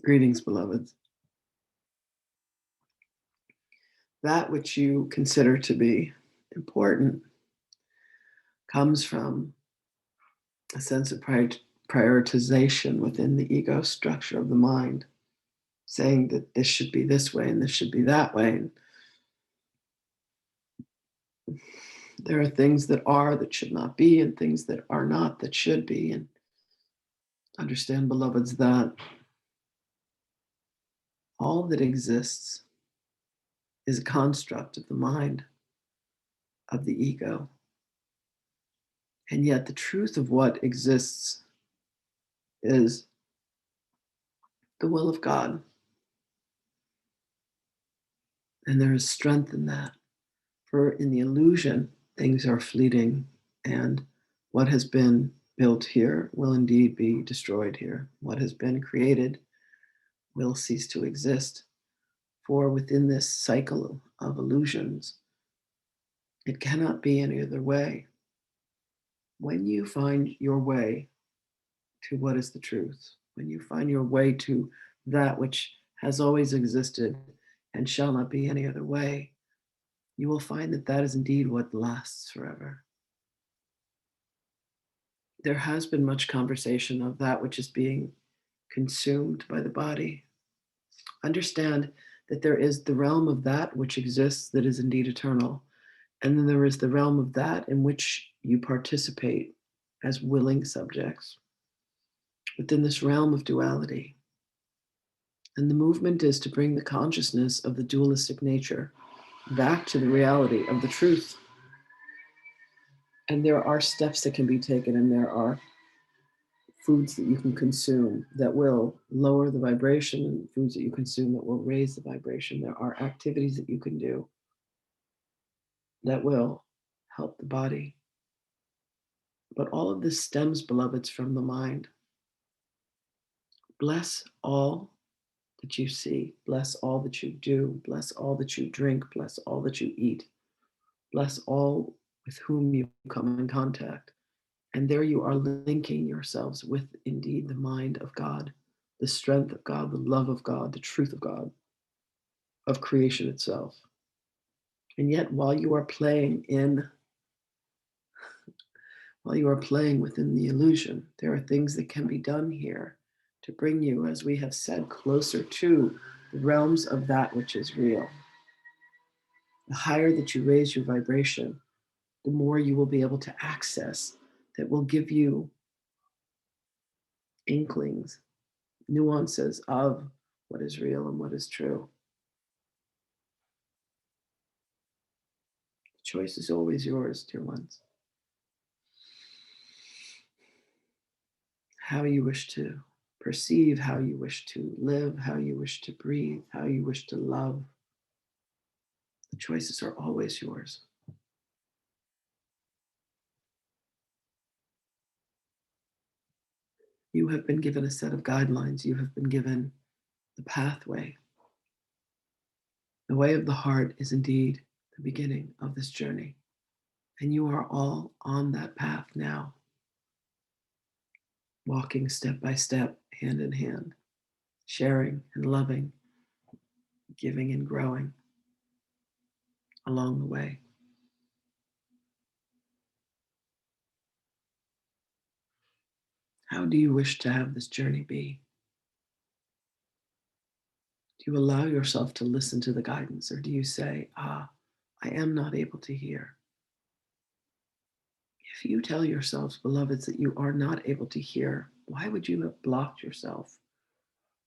Greetings, beloveds. That which you consider to be important comes from a sense of prioritization within the ego structure of the mind, saying that this should be this way and this should be that way. And there are things that should not be, and things that are not that should be. And understand, beloveds, that all that exists is a construct of the mind, of the ego. And yet the truth of what exists is the will of God. And there is strength in that. For in the illusion, things are fleeting, and what has been built here will indeed be destroyed here. What has been created will cease to exist. For within this cycle of illusions, it cannot be any other way. When you find your way to what is the truth, when you find your way to that which has always existed and shall not be any other way, you will find that that is indeed what lasts forever. There has been much conversation of that which is being consumed by the body. Understand that there is the realm of that which exists that is indeed eternal, and then there is the realm of that in which you participate as willing subjects within this realm of duality. And the movement is to bring the consciousness of the dualistic nature back to the reality of the truth. And there are steps that can be taken, and there are foods that you can consume that will lower the vibration, and foods that you consume that will raise the vibration. There are activities that you can do that will help the body. But all of this stems, beloveds, from the mind. Bless all that you see, bless all that you do, bless all that you drink, bless all that you eat, bless all with whom you come in contact. And there you are linking yourselves with indeed the mind of God, the strength of God, the love of God, the truth of God, of creation itself. And yet, while you are playing within the illusion, there are things that can be done here to bring you, as we have said, closer to the realms of that which is real. The higher that you raise your vibration, the more you will be able to access that will give you inklings, nuances of what is real and what is true. The choice is always yours, dear ones. How you wish to perceive, how you wish to live, how you wish to breathe, how you wish to love. The choices are always yours. You have been given a set of guidelines. You have been given the pathway. The way of the heart is indeed the beginning of this journey. And you are all on that path now, walking step by step, hand in hand, sharing and loving, giving and growing along the way. How do you wish to have this journey be? Do you allow yourself to listen to the guidance, or do you say, I am not able to hear? If you tell yourselves, beloveds, that you are not able to hear, why would you have blocked yourself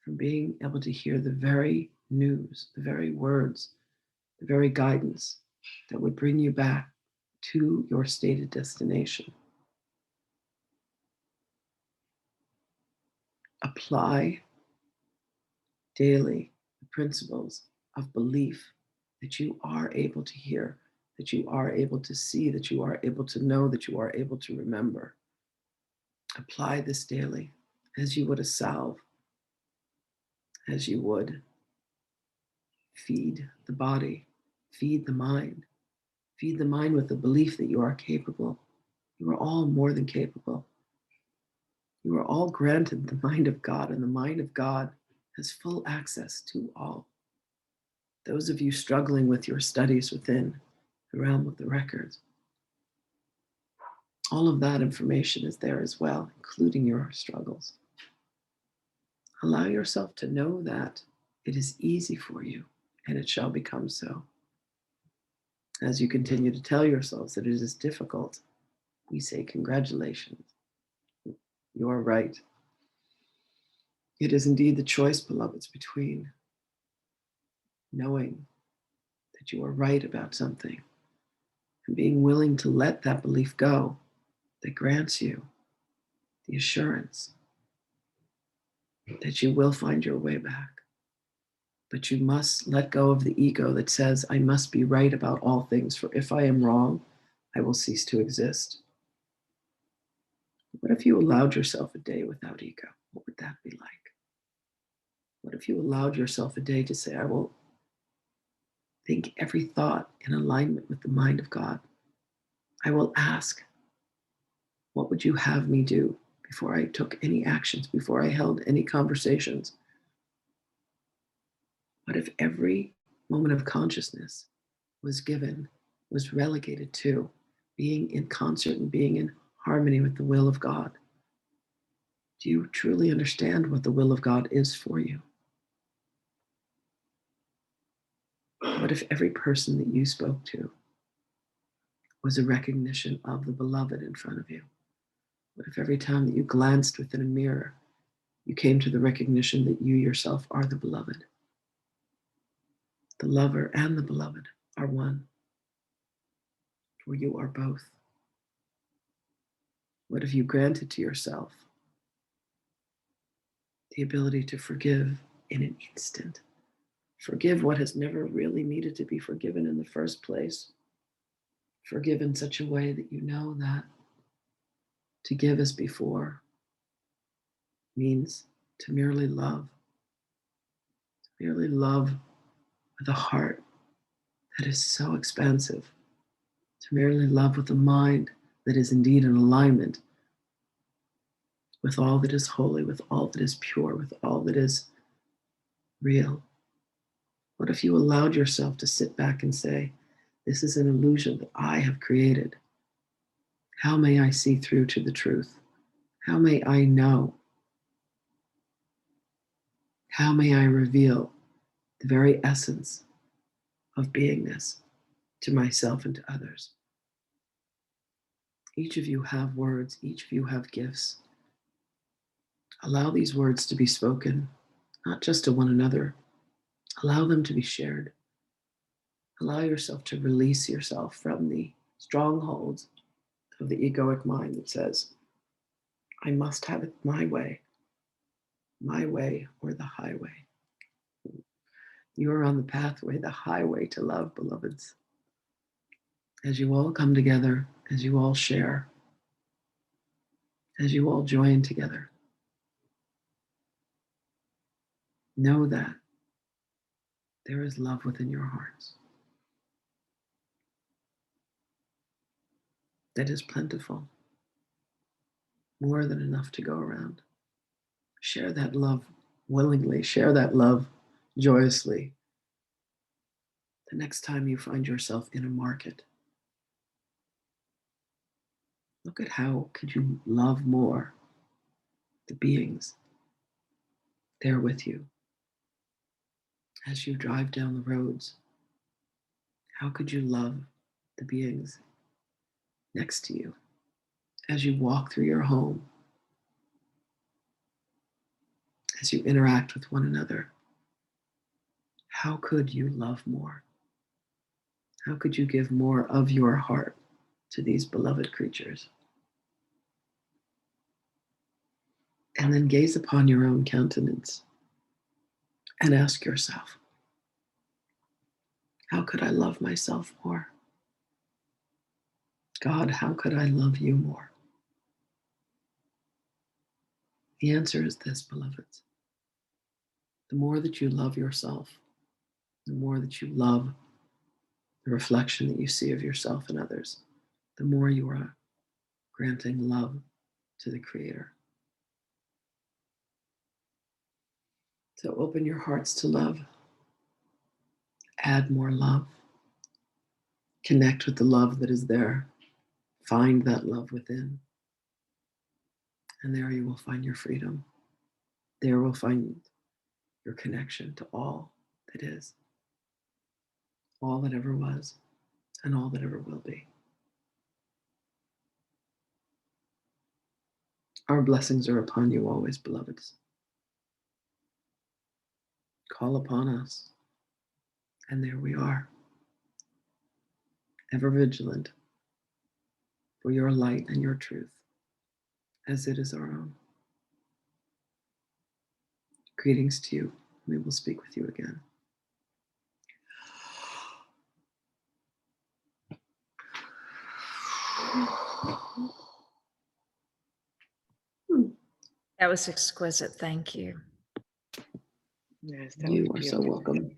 from being able to hear the very news, the very words, the very guidance that would bring you back to your stated destination? Apply daily the principles of belief that you are able to hear, that you are able to see, that you are able to know, that you are able to remember. Apply this daily as you would a salve, as you would feed the body, feed the mind, Feed the mind with the belief that you are capable. You are all more than capable. You are all granted the mind of God, and the mind of God has full access to all. Those of you struggling with your studies within the realm of the records, all of that information is there as well, including your struggles. Allow yourself to know that it is easy for you, and it shall become so. As you continue to tell yourselves that it is difficult, we say congratulations. You are right. It is indeed the choice, beloveds, between knowing that you are right about something and being willing to let that belief go that grants you the assurance that you will find your way back. But you must let go of the ego that says, I must be right about all things, for if I am wrong, I will cease to exist. What if you allowed yourself a day without ego? What would that be like? What if you allowed yourself a day to say, I will think every thought in alignment with the mind of God? I will ask, what would you have me do before I took any actions, before I held any conversations? What if every moment of consciousness was relegated to being in concert and being in harmony with the will of God? Do you truly understand what the will of God is for you? What if every person that you spoke to was a recognition of the beloved in front of you? What if every time that you glanced within a mirror, you came to the recognition that you yourself are the beloved? The lover and the beloved are one, for you are both. What if you granted to yourself the ability to forgive in an instant? Forgive what has never really needed to be forgiven in the first place. Forgive in such a way that you know that to give as before means to merely love, with a heart that is so expansive, to merely love with a mind that is indeed in alignment with all that is holy, with all that is pure, with all that is real. What if you allowed yourself to sit back and say, this is an illusion that I have created. How may I see through to the truth? How may I know? How may I reveal the very essence of beingness to myself and to others? Each of you have words, each of you have gifts. Allow these words to be spoken, not just to one another. Allow them to be shared. Allow yourself to release yourself from the strongholds of the egoic mind that says, I must have it my way or the highway. You are on the pathway, the highway to love, beloveds. As you all come together, as you all share, as you all join together, know that there is love within your hearts that is plentiful, more than enough to go around. Share that love willingly, share that love joyously. The next time you find yourself in a market, look at how could you love more the beings there with you. As you drive down the roads, how could you love the beings next to you? As you walk through your home, as you interact with one another, how could you love more? How could you give more of your heart to these beloved creatures? And then gaze upon your own countenance and ask yourself, how could I love myself more? God, how could I love you more? The answer is this, beloveds. The more that you love yourself, the more that you love the reflection that you see of yourself and others, the more you are granting love to the Creator. So open your hearts to love. Add more love. Connect with the love that is there. Find that love within. And there you will find your freedom. There will find your connection to all that is, all that ever was, and all that ever will be. Our blessings are upon you always, beloveds. Call upon us, and there we are, ever vigilant for your light and your truth, as it is our own. Greetings to you. We will speak with you again. That was exquisite. Thank you. Yes, that You was are so beautiful. welcome.